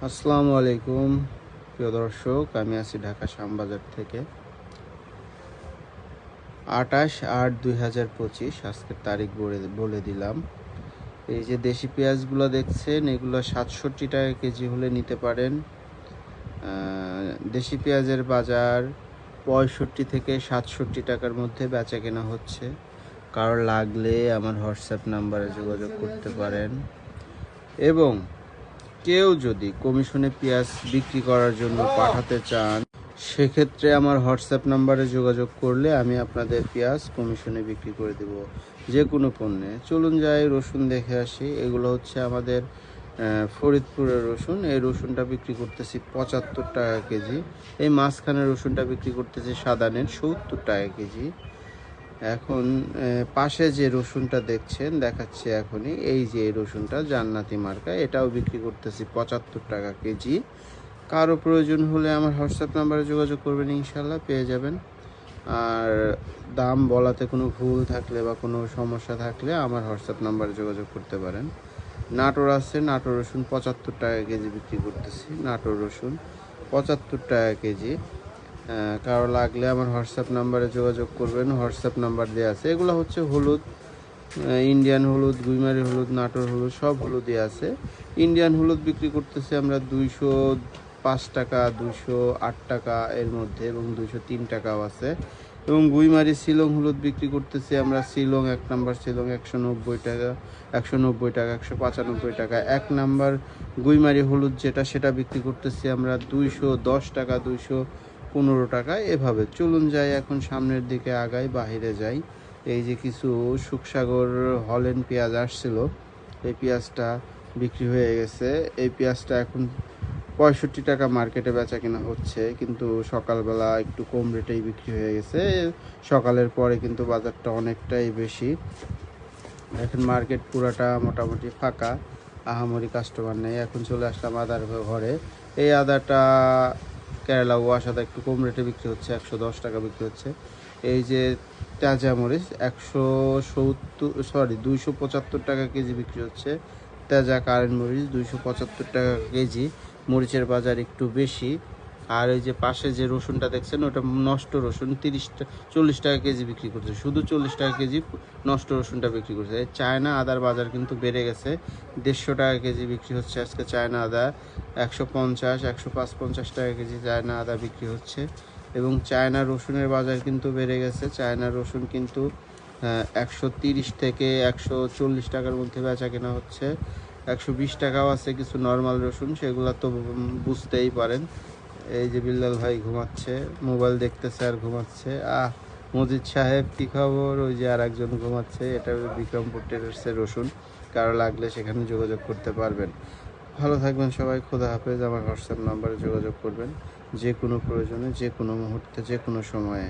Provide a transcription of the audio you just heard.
আসসালামু আলাইকুম প্রিয় দর্শক, আমি আছি ঢাকা শ্যামবাজার থেকে। 28/8/2025 আজকের তারিখ বলে দিলাম। এই যে দেশি পেঁয়াজগুলো দেখছেন, এগুলো 67 টাকা কেজি হলে নিতে পারেন। দেশি পেঁয়াজের বাজার 65 থেকে 67 টাকার মধ্যে বেচা কেনা হচ্ছে। কারো লাগলে আমার হোয়াটসঅ্যাপ নাম্বারে যোগাযোগ করতে পারেন। এবং কেউ যদি কমিশনে পেঁয়াজ বিক্রি করার জন্য পাঠাতে চান, সেক্ষেত্রে আমার হোয়াটসঅ্যাপ নাম্বারে যোগাযোগ করলে আমি আপনাদের পেঁয়াজ কমিশনে বিক্রি করে দেব, যে কোনো পণ্যে। চলুন যাই রসুন দেখে আসি। এগুলো হচ্ছে আমাদের ফরিদপুরের রসুন। এই রসুনটা বিক্রি করতেছি 75 টাকা কেজি। এই মাঝখানের রসুনটা বিক্রি করতেছি সাদানের 70 টাকা কেজি। এখন পাশে যে রসুনটা দেখাচ্ছে এখনই, এই যে এই রসুনটা জান্নাতি মার্কা, এটাও বিক্রি করতেছি 75 টাকা কেজি। কারো প্রয়োজন হলে আমার হোয়াটসঅ্যাপ নাম্বারে যোগাযোগ করবেন, ইনশাল্লাহ পেয়ে যাবেন। আর দাম বলাতে কোনো ভুল থাকলে বা কোনো সমস্যা থাকলে আমার হোয়াটসঅ্যাপ নাম্বারে যোগাযোগ করতে পারেন। নাটোর আছে, নাটোর রসুন 75 টাকা কেজি বিক্রি করতেছি। নাটোর রসুন 75 টাকা কেজি। কারো লাগলে আমার হোয়াটসঅ্যাপ নাম্বারে যোগাযোগ করবেন, হোয়াটসঅ্যাপ নাম্বার দেওয়া আছে। এগুলো হচ্ছে হলুদ, ইন্ডিয়ান হলুদ, গুইমারি হলুদ, নাটোর হলুদ, সব হলুদই আছে। ইন্ডিয়ান হলুদ বিক্রি করতেছি আমরা 205 টাকা, 208 টাকা এর মধ্যে, এবং 203 টাকাও আছে। এবং গুইমারি শিলং হলুদ বিক্রি করতেছি আমরা, শিলং 1 নাম্বার শিলং 190 টাকা, 190 টাকা, 195 টাকা। 1 নাম্বার গুইমারি হলুদ যেটা, সেটা বিক্রি করতেছি আমরা 210 টাকা, 215 টাকা, এভাবে। চলুন যাই এখন সামনের দিকে আগাই, বাহিরে যাই। এই যে কিছু সুখসাগর হল্যান্ড পেঁয়াজ আসছিল, এই পেঁয়াজটা বিক্রি হয়ে গেছে। এই পেঁয়াজটা এখন 65 টাকা মার্কেটে বেচা কেনা হচ্ছে, কিন্তু সকালবেলা একটু কম রেটেই বিক্রি হয়ে গেছে। সকালের পরে কিন্তু বাজারটা অনেকটাই বেশি। এখন মার্কেট পুরাটা মোটামুটি ফাঁকা, আহামরি কাস্টমার নেই। এখন চলে আসলাম আদার ঘরে। এই আদাটা কেরালা ওয়াশ আদা একটু কম রেটে বিক্রি হচ্ছে, 110 টাকা বিক্রি হচ্ছে। এই যে তাজা মরিচ 275 টাকা কেজি বিক্রি হচ্ছে। তাজা কারেন্ট মরিচ 275 টাকা কেজি। মরিচের বাজার একটু বেশি। আর এই যে পাশে যে রসুনটা দেখছেন, ওটা নষ্ট রসুন, 40 টাকা কেজি বিক্রি করছে। শুধু 40 টাকা কেজি নষ্ট রসুনটা বিক্রি করছে। চায়না আদার বাজার কিন্তু বেড়ে গেছে, 150 টাকা কেজি বিক্রি হচ্ছে আজকে চায়না আদা। 150, 150 টাকা কেজি চায়না আদা বিক্রি হচ্ছে। এবং চায়না রসুনের বাজার কিন্তু বেড়ে গেছে। চায়না রসুন কিন্তু 130 থেকে 140 টাকার মধ্যে বেচা কেনা হচ্ছে। 120 টাকাও আছে কিছু নর্মাল রসুন, সেগুলো তো বুঝতেই পারেন। এই যে বিল্লাল ভাই ঘুমাচ্ছে, মোবাইল দেখতেছে আর ঘুমাচ্ছে। মজিদ সাহেব কী খবর? ওই যে আর একজন ঘুমাচ্ছে। এটা বিক্রমপুর টেরার্সের রসুন। কারো লাগলে সেখানে যোগাযোগ করতে পারবেন। ভালো থাকবেন সবাই, খোদা হাফেজ। আমার হোয়াটসঅ্যাপ নাম্বারে যোগাযোগ করবেন যে কোনো প্রয়োজনে, যে কোনো মুহূর্তে, যে কোনো সময়ে।